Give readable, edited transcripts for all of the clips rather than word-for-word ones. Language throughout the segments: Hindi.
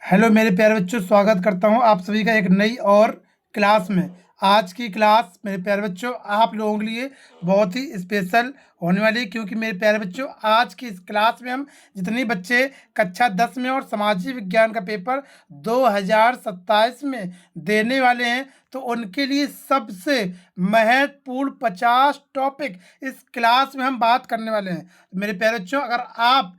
हेलो मेरे प्यारे बच्चों, स्वागत करता हूं आप सभी का एक नई और क्लास में। आज की क्लास मेरे प्यारे बच्चों आप लोगों के लिए बहुत ही स्पेशल होने वाली है, क्योंकि मेरे प्यारे बच्चों आज की इस क्लास में हम जितने बच्चे कक्षा 10 में और सामाजिक विज्ञान का पेपर 2027 में देने वाले हैं, तो उनके लिए सबसे महत्वपूर्ण 50 टॉपिक इस क्लास में हम बात करने वाले हैं। मेरे प्यारे बच्चों, अगर आप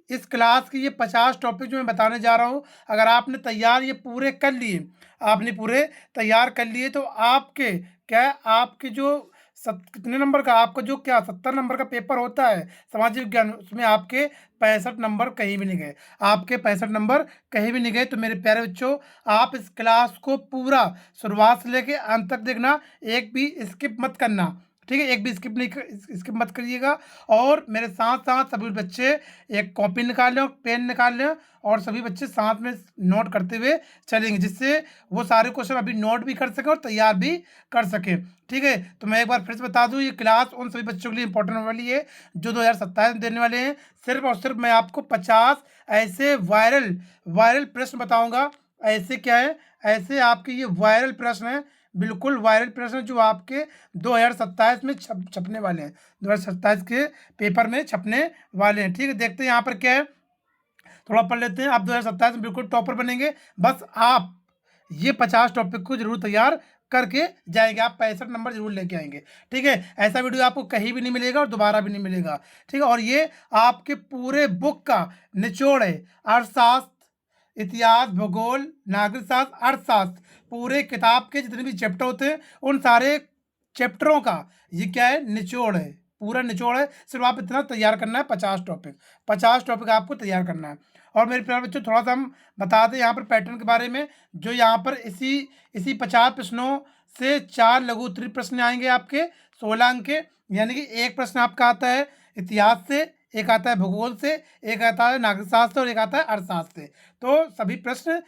इस क्लास के ये 50 टॉपिक जो मैं बताने जा रहा हूँ, अगर आपने तैयार ये पूरे कर लिए, आपने पूरे तैयार कर लिए, तो आपके क्या आपके जो कितने नंबर का आपका जो क्या 70 नंबर का पेपर होता है सामाजिक विज्ञान, उसमें आपके 65 नंबर कहीं भी नहीं गए। आपके 65 नंबर कहीं भी नहीं गए। तो मेरे प्यारे बच्चों, आप इस क्लास को पूरा शुरुआत से लेके अंत तक देखना, एक भी स्किप मत करना। ठीक है, एक भी स्किप मत करिएगा। और मेरे साथ साथ सभी बच्चे एक कॉपी निकाल लें और पेन निकाल लें, और सभी बच्चे साथ में नोट करते हुए चलेंगे, जिससे वो सारे क्वेश्चन अभी नोट भी कर सकें और तैयार भी कर सकें। ठीक है, तो मैं एक बार फिर से बता दूं, ये क्लास उन सभी बच्चों के लिए इंपॉर्टेंट होने वाली है जो 2027 में देने वाले हैं। सिर्फ और सिर्फ मैं आपको 50 ऐसे वायरल वायरल प्रश्न बताऊंगा। ऐसे क्या है, ऐसे आपके ये वायरल प्रश्न है, बिल्कुल वायरल प्रश्न जो आपके 2027 में छपने वाले हैं, 2027 के पेपर में छपने वाले हैं। ठीक है, देखते हैं यहाँ पर क्या है, थोड़ा पढ़ लेते हैं। आप 2027 में बिल्कुल टॉपर बनेंगे। बस आप ये 50 टॉपिक को जरूर तैयार करके जाएंगे, आप 65 नंबर जरूर लेके आएंगे। ठीक है, ऐसा वीडियो आपको कहीं भी नहीं मिलेगा और दोबारा भी नहीं मिलेगा। ठीक है, और ये आपके पूरे बुक का निचोड़ है। अर्थशास्त्र, इतिहास, भूगोल, नागरिक शास्त्र, अर्थशास्त्र, पूरे किताब के जितने भी चैप्टर होते हैं उन सारे चैप्टरों का ये क्या है, निचोड़ है, पूरा निचोड़ है। सिर्फ आप इतना तैयार करना है, 50 टॉपिक आपको तैयार करना है। और मेरे प्यारे बच्चों, थोड़ा सा हम बता दें यहाँ पर पैटर्न के बारे में। जो यहाँ पर इसी इसी 50 प्रश्नों से 4 लघु उत्तरीय प्रश्न आएंगे आपके 16 अंक के। यानी कि एक प्रश्न आपका आता है इतिहास से, एक आता है भूगोल से, एक आता है नागरिक शास्त्र और एक आता है अर्थशास्त्र से। तो सभी प्रश्न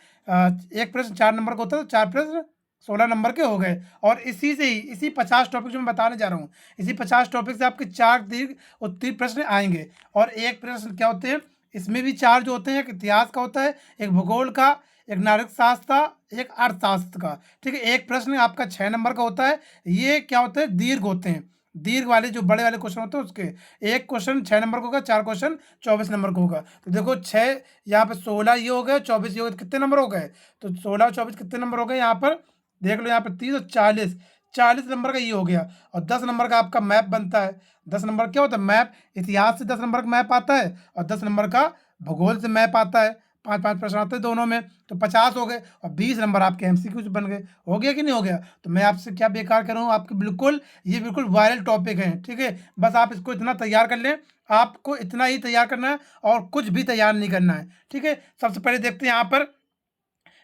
एक प्रश्न 4 नंबर का होता है, तो 4 प्रश्न 16 नंबर के हो गए। और इसी से ही इसी 50 टॉपिक जो मैं बताने जा रहा हूँ, इसी 50 टॉपिक से आपके 4 दीर्घ उत्तरीय प्रश्न आएंगे। और एक प्रश्न क्या होते हैं, इसमें भी 4 जो होते हैं, एक इतिहास का होता है, एक भूगोल का, एक नागरिक शास्त्र का, एक अर्थशास्त्र का। ठीक है, एक प्रश्न आपका 6 नंबर का होता है। ये क्या होते हैं, दीर्घ होते हैं, दीर्घ वाले जो बड़े वाले क्वेश्चन होते हैं उसके। एक क्वेश्चन 6 नंबर का होगा, 4 क्वेश्चन 24 नंबर का होगा। तो देखो 6 यहाँ पे 16 ये हो गए, 24 ये हो गए, कितने नंबर हो गए, तो 16 और 24 कितने नंबर हो गए यहाँ पर, देख लो यहाँ पर 30 और 40, 40 नंबर का ये हो गया। और 10 नंबर का आपका मैप बनता है। 10 नंबर क्या होता है, मैप। इतिहास से 10 नंबर का मैप आता है और 10 नंबर का भूगोल से मैप आता है। 5-5 प्रश्न आते हैं दोनों में, तो 50 हो गए। और 20 नंबर आपके एमसीक्यू बन गए। हो गया कि नहीं हो गया। तो मैं आपसे क्या बेकार कर रहा हूँ, आपके बिल्कुल ये बिल्कुल वायरल टॉपिक हैं। ठीक है, बस आप इसको इतना तैयार कर लें, आपको इतना ही तैयार करना है और कुछ भी तैयार नहीं करना है। ठीक है, सबसे पहले देखते हैं यहाँ पर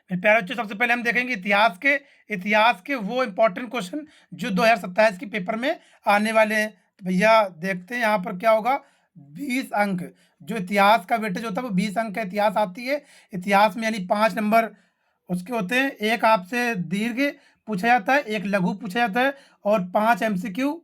मेरे प्यारे बच्चों, सबसे पहले हम देखेंगे इतिहास के वो इंपॉर्टेंट क्वेश्चन जो 2027 के पेपर में आने वाले हैं। तो भैया देखते हैं यहाँ पर क्या होगा। 20 अंक जो इतिहास का वेटेज होता है वो 20 अंक का इतिहास आती है। इतिहास में यानी 5 नंबर उसके होते हैं। एक आपसे दीर्घ पूछा जाता है, एक लघु पूछा जाता है, और 5 एमसीक्यू।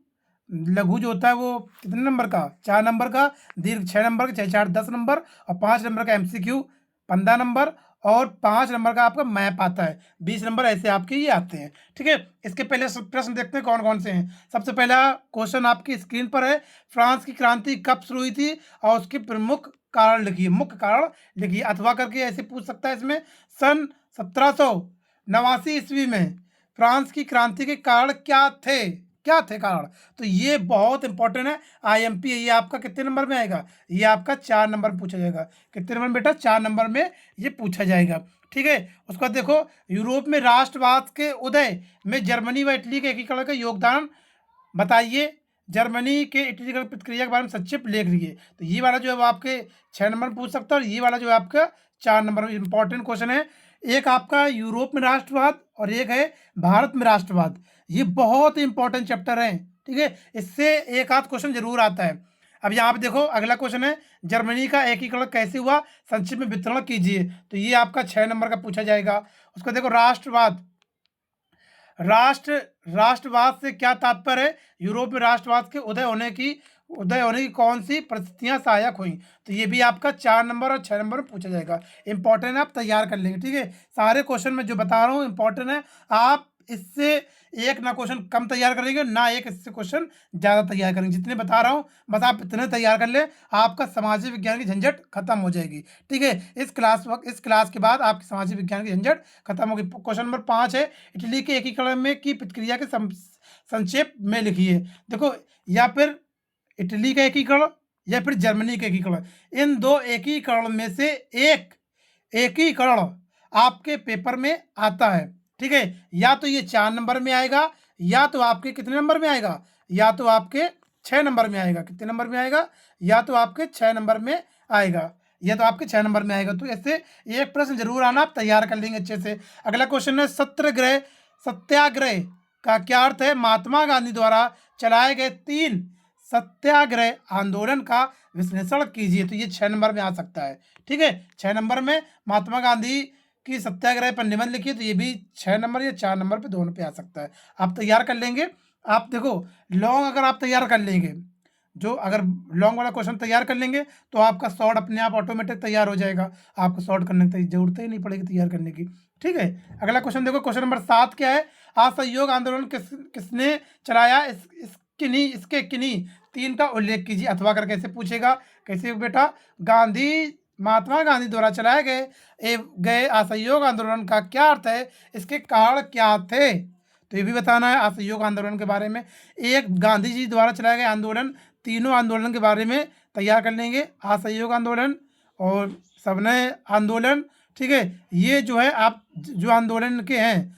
लघु जो होता है वो कितने नंबर का, 4 नंबर का, दीर्घ 6 नंबर का, 4 10 नंबर, और 5 नंबर का एमसीक्यू 15 नंबर, और 5 नंबर का आपका मैप आता है 20 नंबर। ऐसे आपके ये आते हैं। ठीक है, इसके पहले प्रश्न देखते हैं कौन कौन से हैं। सबसे पहला क्वेश्चन आपकी स्क्रीन पर है, फ्रांस की क्रांति कब शुरू हुई थी और उसके प्रमुख कारण लिखिए, मुख्य कारण लिखिए। अथवा करके ऐसे पूछ सकता है इसमें, सन 1789 ईस्वी में फ्रांस की क्रांति के कारण क्या थे, क्या थे कारण। तो ये बहुत इंपॉर्टेंट है, आईएमपी। ये आपका कितने नंबर में आएगा, ये आपका 4 नंबर में पूछा जाएगा। कितने नंबर में बेटा, 4 नंबर में ये पूछा जाएगा। ठीक है, उसके बाद देखो, यूरोप में राष्ट्रवाद के उदय में जर्मनी व इटली के एकीकरण का योगदान बताइए। जर्मनी के एकीकरण प्रक्रिया के बारे में संक्षिप्त लेख लिखिए। तो ये वाला जो है वो आपके 6 नंबर में पूछ सकता है, और ये वाला जो है आपका 4 नंबर में इंपॉर्टेंट क्वेश्चन है। एक आपका यूरोप में राष्ट्रवाद और एक है भारत में राष्ट्रवाद। ये बहुत इंपॉर्टेंट चैप्टर है। ठीक है, इससे एक आध क्वेश्चन जरूर आता है। अब यहाँ पे देखो अगला क्वेश्चन है, जर्मनी का एकीकरण कैसे हुआ, संक्षिप्त में विवरण कीजिए। तो ये आपका 6 नंबर का पूछा जाएगा। उसको देखो, राष्ट्रवाद, राष्ट्रवाद से क्या तात्पर्य है, यूरोप में राष्ट्रवाद के उदय होने की उदय होने की कौन सी परिस्थितियां सहायक हुई? तो ये भी आपका 4 नंबर और 6 नंबर में पूछा जाएगा। इंपॉर्टेंट है, आप तैयार कर लेंगे, ठीक है। सारे क्वेश्चन मैं जो बता रहा हूँ इंपॉर्टेंट है। आप इससे एक ना क्वेश्चन कम तैयार करेंगे, ना एक इससे क्वेश्चन ज़्यादा तैयार करेंगे। जितने बता रहा हूँ बस आप इतने तैयार कर ले, आपका सामाजिक विज्ञान की झंझट खत्म हो जाएगी, ठीक है। इस क्लास के बाद आपकी सामाजिक विज्ञान की झंझट खत्म होगी। क्वेश्चन नंबर 5 है, इटली के एकीकरण में की प्रतिक्रिया के संक्षेप में लिखिए। देखो, या फिर इटली का एकीकरण या फिर जर्मनी का एकीकरण, इन दो एकीकरण में से एक एकीकरण आपके पेपर में आता है, ठीक है। या तो ये 4 नंबर में आएगा, या तो आपके कितने नंबर में आएगा, या तो आपके 6 नंबर में आएगा। कितने नंबर में आएगा? या तो आपके 6 नंबर में आएगा, या तो आपके 6 नंबर में आएगा। तो ऐसे एक प्रश्न जरूर आना, आप तैयार कर लेंगे अच्छे से। अगला क्वेश्चन है, सत्याग्रह का क्या अर्थ है? महात्मा गांधी द्वारा चलाए गए 3 सत्याग्रह आंदोलन का विश्लेषण कीजिए। तो ये 6 नंबर में आ सकता है, ठीक है। 6 नंबर में महात्मा गांधी की सत्याग्रह पर निबंध लिखिए, तो ये भी 6 नंबर या 4 नंबर पे, दोनों पे आ सकता है। आप तैयार कर लेंगे। आप देखो, लॉन्ग अगर आप तैयार कर लेंगे, जो अगर लॉन्ग वाला क्वेश्चन तैयार कर लेंगे तो आपका शॉर्ट अपने आप ऑटोमेटिक तैयार हो जाएगा। आपको शॉर्ट करने की जरूरत ही नहीं पड़ेगी तैयार करने की, ठीक है। अगला क्वेश्चन देखो, क्वेश्चन नंबर 7 क्या है? असहयोग आंदोलन किसने चलाया? इसके किन्हीं 3 का उल्लेख कीजिए। अथवा कर कैसे पूछेगा? कैसे बेटा? महात्मा गांधी द्वारा चलाए गए असहयोग आंदोलन का क्या अर्थ है? इसके कारण क्या थे? तो ये भी बताना है असहयोग आंदोलन के बारे में। एक गांधी जी द्वारा चलाए गए आंदोलन, तीनों आंदोलन के बारे में तैयार कर लेंगे। असहयोग आंदोलन और सविनय आंदोलन, ठीक है। ये जो है आप जो आंदोलन के हैं,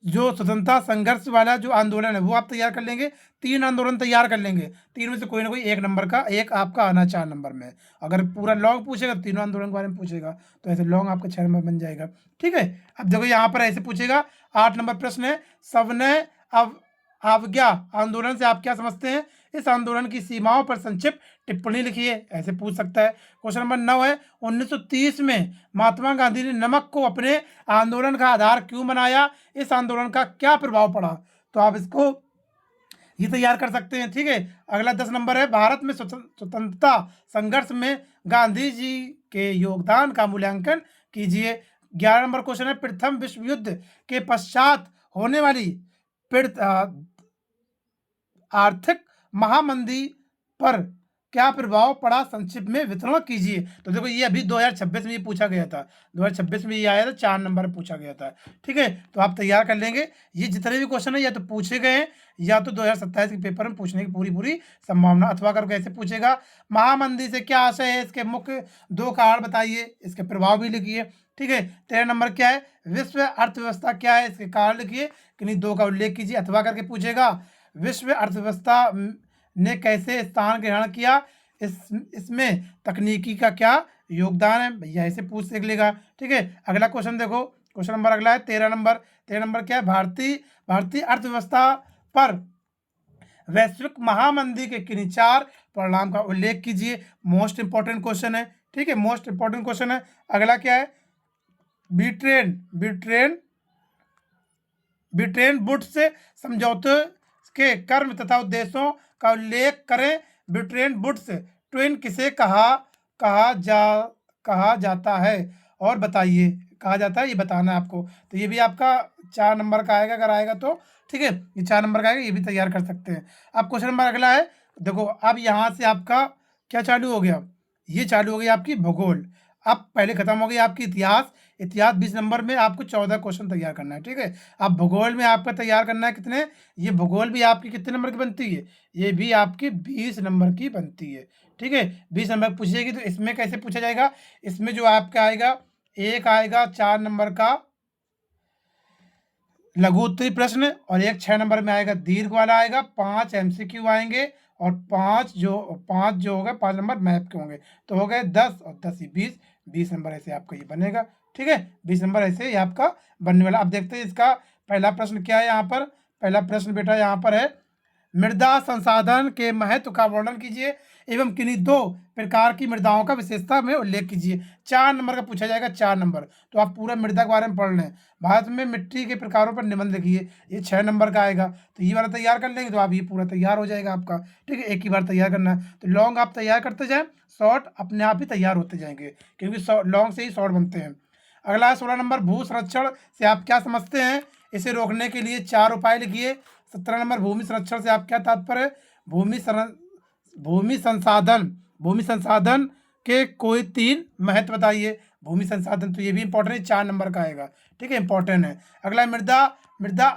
जो स्वतंत्रता संघर्ष वाला जो आंदोलन है वो आप तैयार कर लेंगे। 3 आंदोलन तैयार कर लेंगे, 3 में से कोई ना कोई एक नंबर का एक आपका आना 4 नंबर में। अगर पूरा लॉन्ग पूछेगा तो तीनों आंदोलन के बारे में पूछेगा, तो ऐसे लॉन्ग आपका 6 नंबर बन जाएगा, ठीक है। अब देखो यहाँ पर ऐसे पूछेगा, 8 नंबर प्रश्न है, सविनय अवज्ञा आंदोलन से आप क्या समझते हैं? इस आंदोलन की सीमाओं पर संक्षिप्त टिप्पणी लिखिए, ऐसे पूछ सकता है। क्वेश्चन नंबर 9 है, 1930 में महात्मा गांधी ने नमक को अपने आंदोलन का आधार क्यों बनाया? इस आंदोलन का क्या प्रभाव पड़ा? तो आप इसको ये तैयार कर सकते हैं, ठीक है। अगला 10 नंबर है, भारत में स्वतंत्रता संघर्ष में गांधी जी के योगदान का मूल्यांकन कीजिए। 11 नंबर क्वेश्चन है, प्रथम विश्व युद्ध के पश्चात होने वाली आर्थिक महामंदी पर क्या प्रभाव पड़ा? संक्षिप्त में विवरण कीजिए। तो देखो, ये अभी 2026 में ये पूछा गया था, 2026 में ये आया था, 4 नंबर में पूछा गया था, ठीक है। तो आप तैयार कर लेंगे। ये जितने भी क्वेश्चन है या तो पूछे गए हैं, या तो 2027 के पेपर में पूछने की पूरी संभावना। अथवा करके ऐसे पूछेगा, महामंदी से क्या आशय है? इसके मुख्य 2 कारण बताइए, इसके प्रभाव भी लिखिए, ठीक है। 13 नंबर क्या है? विश्व अर्थव्यवस्था क्या है? इसके कारण लिखिए, किन्हीं 2 का उल्लेख कीजिए। अथवा करके पूछेगा, विश्व अर्थव्यवस्था ने कैसे स्थान ग्रहण किया? इसमें तकनीकी का क्या योगदान है? भैया ऐसे पूछ देख लेगा, ठीक है। अगला क्वेश्चन देखो, क्वेश्चन नंबर अगला है 13 नंबर। 13 नंबर क्या है? भारतीय अर्थव्यवस्था पर वैश्विक महामंदी के किन्हीं 4 परिणाम का उल्लेख कीजिए। मोस्ट इंपॉर्टेंट क्वेश्चन है, ठीक है, मोस्ट इंपॉर्टेंट क्वेश्चन है। अगला क्या है? ब्रिटेन वुड्स समझौते के कर्म तथा उद्देश्यों का उल्लेख करें। ब्रिटेन वुड्स ट्विन किसे कहा जाता है? और बताइए, कहा जाता है, ये बताना है आपको। तो ये भी आपका 4 नंबर का आएगा, अगर आएगा तो, ठीक है। ये 4 नंबर का आएगा, ये भी तैयार कर सकते हैं। अब क्वेश्चन नंबर अगला है, देखो अब यहाँ से आपका क्या चालू हो गया? ये चालू हो गई आपकी भूगोल। अब पहले खत्म हो गई आपकी इतिहास। 20 नंबर में आपको 14 क्वेश्चन तैयार करना है, ठीक है। अब भूगोल में आपका तैयार करना है कितने? ये भूगोल भी आपकी कितने नंबर की बनती है? ये भी आपकी 20 नंबर की बनती है, ठीक है। 20 नंबर पूछेगी, तो इसमें कैसे पूछा जाएगा? इसमें जो आपका आएगा, एक आएगा 4 नंबर का लघु उत्तरीय प्रश्न, और एक 6 नंबर में आएगा दीर्घ वाला आएगा। 5 MCQ आएंगे, और 5 जो होगा 5 नंबर मैप के होंगे। तो हो गए 10 और 10 20 नंबर ऐसे आपका ये बनेगा, ठीक है। 20 नंबर ऐसे ये आपका बनने वाला। अब देखते हैं इसका पहला प्रश्न क्या है। यहाँ पर पहला प्रश्न बेटा यहाँ पर है, मृदा संसाधन के महत्व का वर्णन कीजिए एवं किन्हीं दो प्रकार की मृदाओं का विशेषता में उल्लेख कीजिए। 4 नंबर का पूछा जाएगा, 4 नंबर। तो आप पूरा मृदा के बारे में पढ़ लें। भारत में मिट्टी के प्रकारों पर निबंध लिखिए, ये 6 नंबर का आएगा। तो ये वाला तैयार कर लेंगे तो आप ये पूरा तैयार हो जाएगा आपका। ठीक है, एक ही बार तैयार करना है। तो लॉन्ग आप तैयार करते जाएं, शॉर्ट अपने आप ही तैयार होते जाएंगे, क्योंकि लॉन्ग से ही शॉर्ट बनते हैं। अगला है 16 नंबर, भू संरक्षण से आप क्या समझते हैं? इसे रोकने के लिए 4 उपाय लिखिए। 17 नंबर, भूमि संरक्षण से आप क्या तात्पर्य है? भूमि संसाधन के कोई 3 महत्व बताइए। भूमि संसाधन, तो ये भी इंपॉर्टेंट है, 4 नंबर का आएगा। ठीक है, इंपॉर्टेंट है। अगला है मृदा मृदा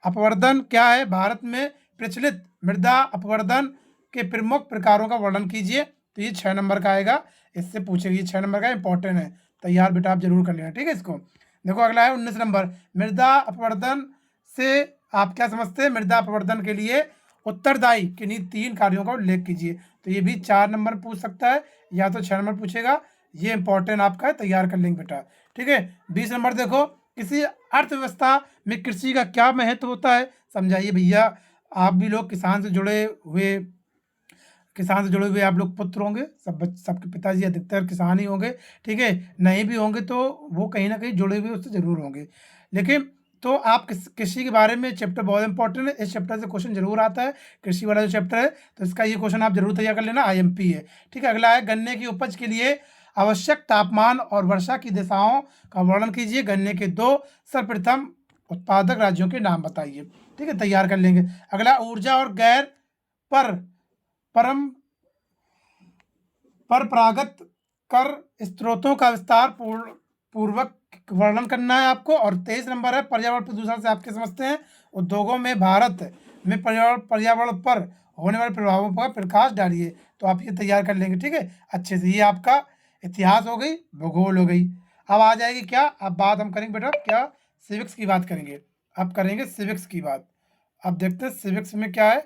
अपवर्धन क्या है? भारत में प्रचलित मृदा अपवर्धन के प्रमुख प्रकारों का वर्णन कीजिए। तो ये 6 नंबर का आएगा, इससे पूछेगी। ये 6 नंबर का इंपॉर्टेंट है, तैयार बेटा आप जरूर कर लेना। ठीक है, इसको देखो। अगला है 19 नंबर, मृदा अपवर्धन से आप क्या समझते हैं? मृदा अपवर्धन के लिए उत्तरदायी किन्हीं 3 कार्यों का उल्लेख कीजिए। तो ये भी 4 नंबर पूछ सकता है, या तो 6 नंबर पूछेगा। ये इंपॉर्टेंट आपका है, तैयार कर लेंगे बेटा। ठीक है, 20 नंबर देखो, किसी अर्थव्यवस्था में कृषि का क्या महत्व होता है? समझाइए भैया। आप भी लोग किसान से जुड़े हुए आप लोग पुत्र होंगे, सबके पिताजी अधिकतर किसान ही होंगे। ठीक है, नहीं भी होंगे तो वो कहीं ना कहीं जुड़े हुए उससे जरूर होंगे। लेकिन तो आप कृषि के बारे में चैप्टर बहुत इंपॉर्टेंट है, इस चैप्टर से क्वेश्चन जरूर आता है। कृषि वाला जो चैप्टर है, तो इसका ये क्वेश्चन आप जरूर तैयार कर लेना, आईएमपी है। ठीक है, अगला है, गन्ने की उपज के लिए आवश्यक तापमान और वर्षा की दिशाओं का वर्णन कीजिए। गन्ने के 2 सर्वप्रथम उत्पादक राज्यों के नाम बताइए। ठीक है, तैयार कर लेंगे। अगला, ऊर्जा और गैर पर परम परंपरागत कर स्रोतों का विस्तार पूर्वक वर्णन करना है आपको। और 23 नंबर है, पर्यावरण प्रदूषण से आप क्या समझते हैं? उद्योगों में भारत में पर्यावरण पर होने वाले प्रभावों पर प्रकाश डालिए। तो आप ये तैयार कर लेंगे। ठीक है, अच्छे से। ये आपका इतिहास हो गई, भूगोल हो गई। अब आ जाएगी क्या, अब बात हम करेंगे बेटा क्या? सिविक्स की बात करेंगे। अब करेंगे सिविक्स की बात। अब देखते हैं सिविक्स में क्या है।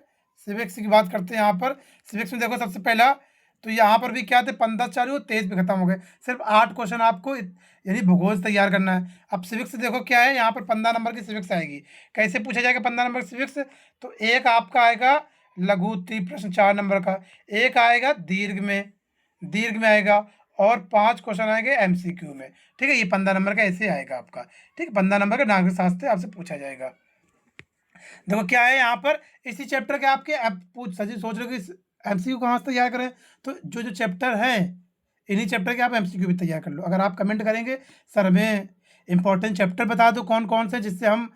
सिविक्स की बात करते हैं यहाँ पर। सिविक्स में देखो, सबसे पहला तो यहाँ पर भी क्या थे, 15 चालू 23 पे खत्म हो गए। सिर्फ 8 क्वेश्चन आपको यानी भूगोल से तैयार करना है। अब सिविक्स देखो क्या है, यहाँ पर 15 नंबर की सिविक्स आएगी। कैसे पूछा जाएगा 15 नंबर सिविक्स? तो एक आपका आएगा लघु उत्तरीय प्रश्न 4 नंबर का, एक आएगा दीर्घ में आएगा, और 5 क्वेश्चन आएंगे एमसीक्यू में। ठीक है, ये 15 नंबर का ऐसे आएगा आपका। ठीक है, 15 नंबर का नागरिक शास्त्र आपसे पूछा जाएगा। देखो क्या है यहाँ पर, इसी चैप्टर के आपके अब सजी सोच रहे हो कि एमसीक्यू कहाँ से तैयार करें? तो जो जो चैप्टर हैं, इन्हीं चैप्टर के आप एमसीक्यू भी तैयार कर लो। अगर आप कमेंट करेंगे सर हमें इंपॉर्टेंट चैप्टर बता दो कौन कौन से, जिससे हम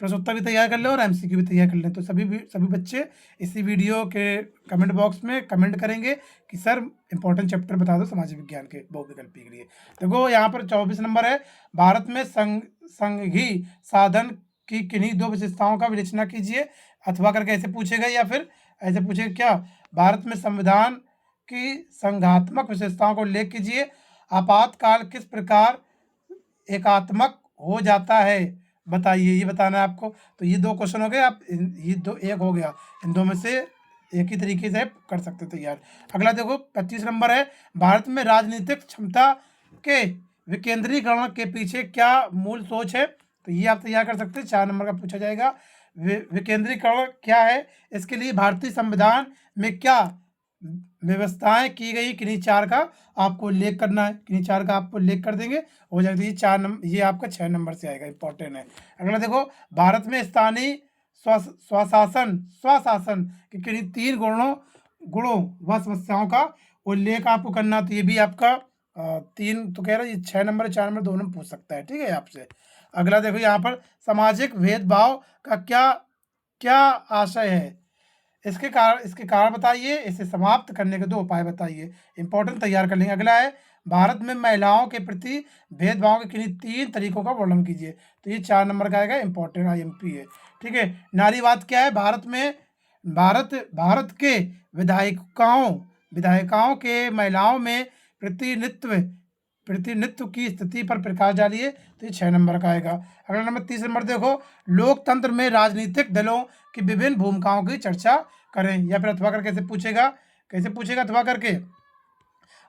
प्रश्नोत्तर भी तैयार कर लें और एमसीक्यू भी तैयार कर लें, तो सभी बच्चे इसी वीडियो के कमेंट बॉक्स में कमेंट करेंगे कि सर इंपॉर्टेंट चैप्टर बता दो सामाजिक विज्ञान के बहुविकल्पी के लिए। देखो यहाँ पर 24 नंबर है, भारत में संघीय साधन की किन्हीं 2 विशेषताओं का विवेचना कीजिए। अथवा करके ऐसे पूछेगा, या फिर ऐसे पूछेगा क्या, भारत में संविधान की संघात्मक विशेषताओं को उल्लेख कीजिए। आपातकाल किस प्रकार एकात्मक हो जाता है बताइए, ये बताना है आपको। तो ये 2 क्वेश्चन हो गए। आप ये 2 एक हो गया, इन 2 में से एक ही तरीके से कर सकते हो तैयार। अगला देखो 25 नंबर है, भारत में राजनीतिक क्षमता के विकेंद्रीकरण के पीछे क्या मूल सोच है? तो ये आप तैयार कर सकते हैं, 4 नंबर का पूछा जाएगा। विकेंद्रीकरण क्या है? इसके लिए भारतीय संविधान में क्या व्यवस्थाएं की गई, किन्हीं 4 का आपको उल्लेख करना है। किन्हीं 4 का आपको उल्लेख कर देंगे, हो जाएगा। ये 4 नंबर, ये आपका 6 नंबर से आएगा, इंपॉर्टेंट है। अगला देखो, भारत में स्थानीय स्वशासन के किन्हीं 3 गुणों व समस्याओं का उल्लेख आपको करना। तो ये भी आपका 3 तो कह रहा है, ये 6 नंबर 4 नंबर दोनों में पूछ सकता है। ठीक है, आपसे। अगला देखो यहाँ पर, सामाजिक भेदभाव का क्या क्या आशय है? इसके कारण बताइए, इसे समाप्त करने के 2 उपाय बताइए। इंपॉर्टेंट, तैयार कर लेंगे। अगला है, भारत में महिलाओं के प्रति भेदभाव के किन्हीं 3 तरीकों का वर्णन कीजिए। तो ये 4 नंबर का आएगा, इंपॉर्टेंट आईएमपी है। ठीक है, नारीवाद क्या है? भारत के विधायिकाओं के महिलाओं में प्रतिनिधित्व की स्थिति पर प्रकाश डालिए। तो ये 6 नंबर का आएगा। अगला नंबर 30 नंबर देखो, लोकतंत्र में राजनीतिक दलों की विभिन्न भूमिकाओं की चर्चा करें। या फिर अथवा करके कैसे पूछेगा,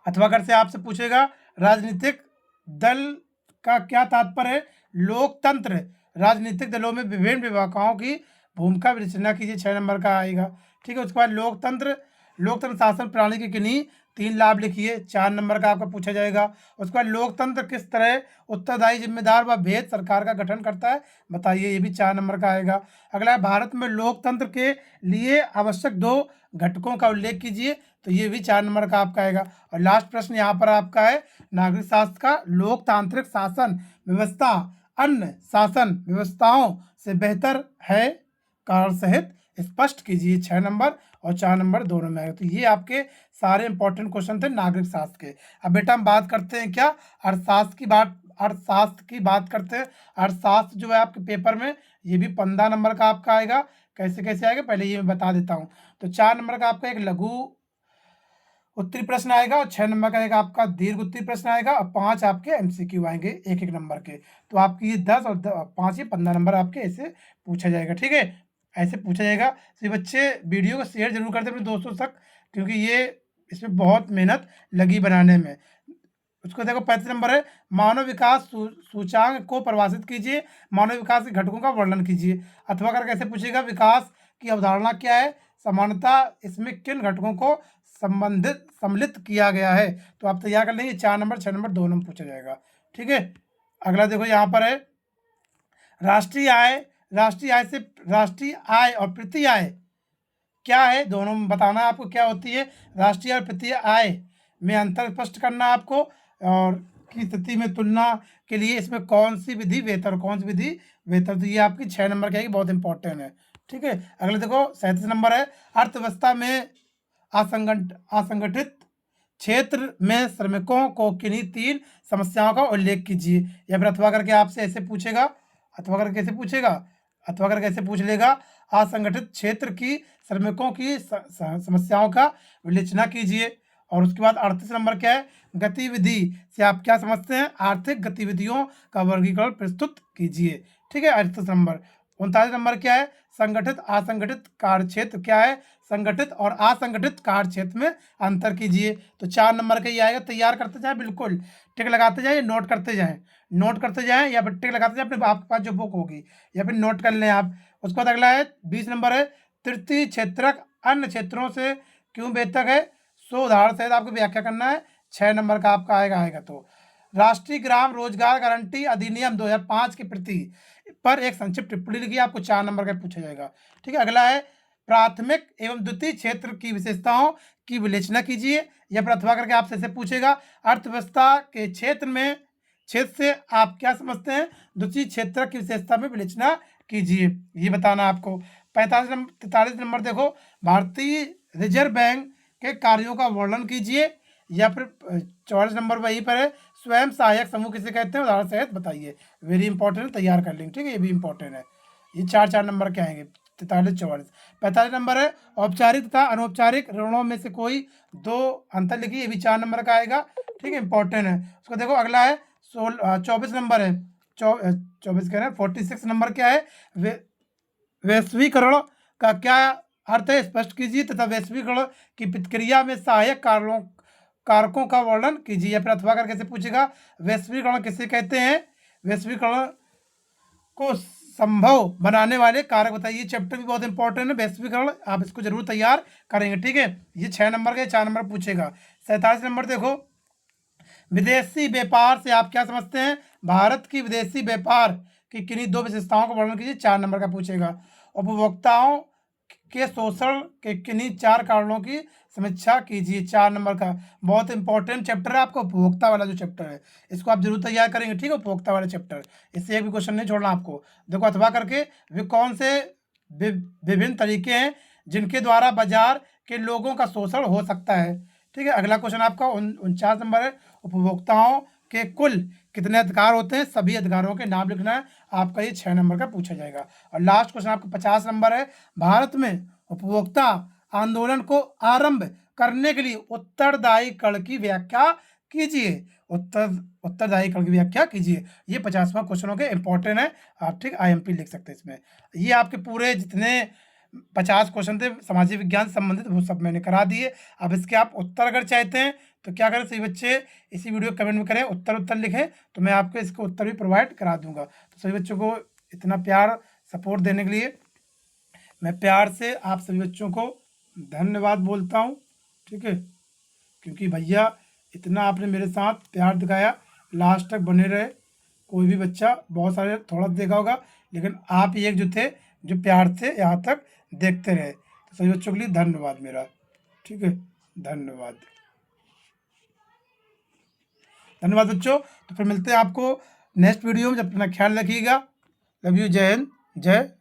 अथवा कर से आपसे पूछेगा, राजनीतिक दल का क्या तात्पर्य है? लोकतंत्र राजनीतिक दलों में विभिन्न विभागों की भूमिका विवेचना कीजिए, 6 नंबर का आएगा। ठीक है, उसके बाद लोकतंत्र शासन प्रणाली के किन्हीं 3 लाभ लिखिए, 4 नंबर का आपका पूछा जाएगा। उसके बाद लोकतंत्र किस तरह उत्तरदायी, जिम्मेदार व भेद सरकार का गठन करता है, बताइए, ये भी 4 नंबर का आएगा। अगला है भारत में लोकतंत्र के लिए आवश्यक 2 घटकों का उल्लेख कीजिए, तो ये भी 4 नंबर का आपका आएगा। और लास्ट प्रश्न यहाँ पर आपका है नागरिक शास्त्र का, लोकतांत्रिक शासन व्यवस्था अन्य शासन व्यवस्थाओं से बेहतर है, कारण सहित स्पष्ट कीजिए, 6 नंबर और 4 नंबर दोनों में आएगा। तो ये आपके सारे इंपॉर्टेंट क्वेश्चन थे नागरिक शास्त्र के। अब बेटा हम बात करते हैं क्या, अर्थशास्त्र की बात करते हैं। अर्थशास्त्र जो है आपके पेपर में ये भी 15 नंबर का आपका आएगा। कैसे कैसे आएगा पहले ये मैं बता देता हूँ। तो 4 नंबर का आपका एक लघु उत्तरी प्रश्न आएगा और 6 नंबर का एक आपका दीर्घ उत्तरी प्रश्न आएगा और 5 आपके एमसीक्यू आएंगे एक एक नंबर के। तो आपकी ये 10 और 5 ये 15 नंबर आपके ऐसे पूछा जाएगा। ठीक है, ऐसे पूछा जाएगा। तो बच्चे वीडियो को शेयर जरूर करते अपने दोस्तों तक, क्योंकि ये इसमें बहुत मेहनत लगी बनाने में। उसको देखो 35 नंबर है, मानव विकास सूचांक को परिभाषित कीजिए, मानव विकास के घटकों का वर्णन कीजिए। अथवा कर कैसे पूछेगा, विकास की अवधारणा क्या है, समानता, इसमें किन घटकों को सम्मिलित किया गया है। तो आप तैयार कर लेंगे, 4 नंबर 6 नंबर दोनों में पूछा जाएगा। ठीक है, अगला देखो यहाँ पर है राष्ट्रीय आय और प्रति आय क्या है, दोनों में बताना आपको क्या होती है। राष्ट्रीय और प्रति आय में अंतर स्पष्ट करना आपको, और की स्थिति में तुलना के लिए इसमें कौन सी विधि बेहतर, तो ये आपकी 6 नंबर की आएगी, बहुत इंपॉर्टेंट है। ठीक है, अगले देखो 37 नंबर है, अर्थव्यवस्था में असंगठित क्षेत्र में श्रमिकों को किन्हीं 3 समस्याओं का उल्लेख कीजिए। या फिर अथवा करके आपसे ऐसे पूछेगा, अथवा करके ऐसे पूछ लेगा, असंगठित क्षेत्र की श्रमिकों की समस्याओं का विवेचना कीजिए। और उसके बाद 38 नंबर क्या है, गतिविधि से आप क्या समझते हैं, आर्थिक गतिविधियों का वर्गीकरण प्रस्तुत कीजिए। ठीक है, 38 नंबर। 39 नंबर क्या है, संगठित असंगठित कार्य क्षेत्र क्या है, संगठित और असंगठित कार्य क्षेत्र में अंतर कीजिए। तो 4 नंबर का ही आएगा, तैयार करते जाए, बिल्कुल टिक लगाते जाए, नोट करते जाएं या फिर टिक लगाते जाए अपने आपके पास जो बुक होगी, या फिर नोट कर लें आप। उसके बाद अगला है 20 नंबर है, तृतीय क्षेत्रक अन्य क्षेत्रों से क्यों बेहतर है, सो उदाहरण सहित आपको व्याख्या करना है, 6 नंबर का आपका आएगा। तो राष्ट्रीय ग्राम रोजगार गारंटी अधिनियम 2005 की प्रति पर एक संक्षिप्त टिप्पणी लिखिए, आपको 4 नंबर का पूछा जाएगा। ठीक है, अगला है प्राथमिक एवं द्वितीय क्षेत्र की विशेषताओं की विवेचना कीजिए। या फिर अथवा करके आपसे पूछेगा, अर्थव्यवस्था के क्षेत्र से आप क्या समझते हैं, द्वितीय क्षेत्र की विशेषता में विवेचना कीजिए, ये बताना आपको। 43 नंबर देखो, भारतीय रिजर्व बैंक के कार्यों का वर्णन कीजिए। या फिर 44 नंबर वहीं पर है, स्वयं सहायक समूह किसे कहते हैं, उदाहरण सहित बताइए। वेरी इंपॉर्टेंट, तैयार कर लेंगे। ठीक है, ये भी इंपॉर्टेंट है। ये 4 नंबर के आएंगे, 43 44। 45 नंबर है, औपचारिक तथा अनौपचारिक ऋणों में से कोई 2 अंतर लिखिए, ये भी 4 नंबर का आएगा। ठीक है, इंपॉर्टेंट है। उसको देखो अगला है 24 नंबर है, 24 कह रहे हैं, 46 नंबर क्या है, वैश्वीकरण का क्या अर्थ है, स्पष्ट कीजिए, तथा वैश्वीकरण की प्रतिक्रिया में सहायक कारकों का वर्णन कीजिए। या फिर अथवा करके से पूछेगा, वैश्वीकरण किसे कहते हैं, वैश्वीकरण को संभव बनाने वाले कारक बताइए। चैप्टर भी बहुत इंपॉर्टेंट है, वैश्वीकरण, आप इसको जरूर तैयार करेंगे। ठीक है, ये 6 नंबर का, 4 नंबर पूछेगा। 47 नंबर देखो, विदेशी व्यापार से आप क्या समझते हैं, भारत की विदेशी व्यापार की किन्हीं 2 विशेषताओं का वर्णन कीजिए, 4 नंबर का पूछेगा। उपभोक्ताओं के शोषण के किन्हीं 4 कारणों की समीक्षा कीजिए, 4 नंबर का। बहुत इंपॉर्टेंट चैप्टर है आपको, उपभोक्ता वाला जो चैप्टर है, इसको आप जरूर तैयार करेंगे। ठीक है, उपभोक्ता वाला चैप्टर, इससे एक भी क्वेश्चन नहीं छोड़ना आपको। देखो अथवा करके वे कौन से विभिन्न तरीके हैं जिनके द्वारा बाजार के लोगों का शोषण हो सकता है। ठीक है, अगला क्वेश्चन आपका 49 नंबर है, उपभोक्ताओं के कुल कितने अधिकार होते हैं, सभी अधिकारों के नाम लिखना है आपका, ये 6 नंबर का पूछा जाएगा। और लास्ट क्वेश्चन आपका 50 नंबर है, भारत में उपभोक्ता आंदोलन को आरंभ करने के लिए उत्तरदायी कण की व्याख्या कीजिए, उत्तरदायी कण की व्याख्या कीजिए। ये 50वां क्वेश्चन के इंपॉर्टेंट है, आप ठीक IMP लिख सकते हैं इसमें। ये आपके पूरे जितने 50 क्वेश्चन थे सामाजिक विज्ञान से संबंधित, वो सब मैंने करा दिए। अब इसके आप उत्तर अगर चाहते हैं तो क्या करें, सभी बच्चे इसी वीडियो कमेंट में करें, उत्तर लिखें, तो मैं आपको इसका उत्तर भी प्रोवाइड करा दूंगा। तो सभी बच्चों को इतना प्यार सपोर्ट देने के लिए मैं प्यार से आप सभी बच्चों को धन्यवाद बोलता हूँ, ठीक है। क्योंकि भैया इतना आपने मेरे साथ प्यार दिखाया, लास्ट तक बने रहे। कोई भी बच्चा, बहुत सारे थोड़ा देखा होगा, लेकिन आप ही एक जो थे जो प्यार से यहाँ तक देखते रहे। तो सभी बच्चों के लिए धन्यवाद मेरा, ठीक है। धन्यवाद, धन्यवाद बच्चों। तो फिर मिलते हैं आपको नेक्स्ट वीडियो में। जब अपना ख्याल रखिएगा। Love you. जय हिंद, जय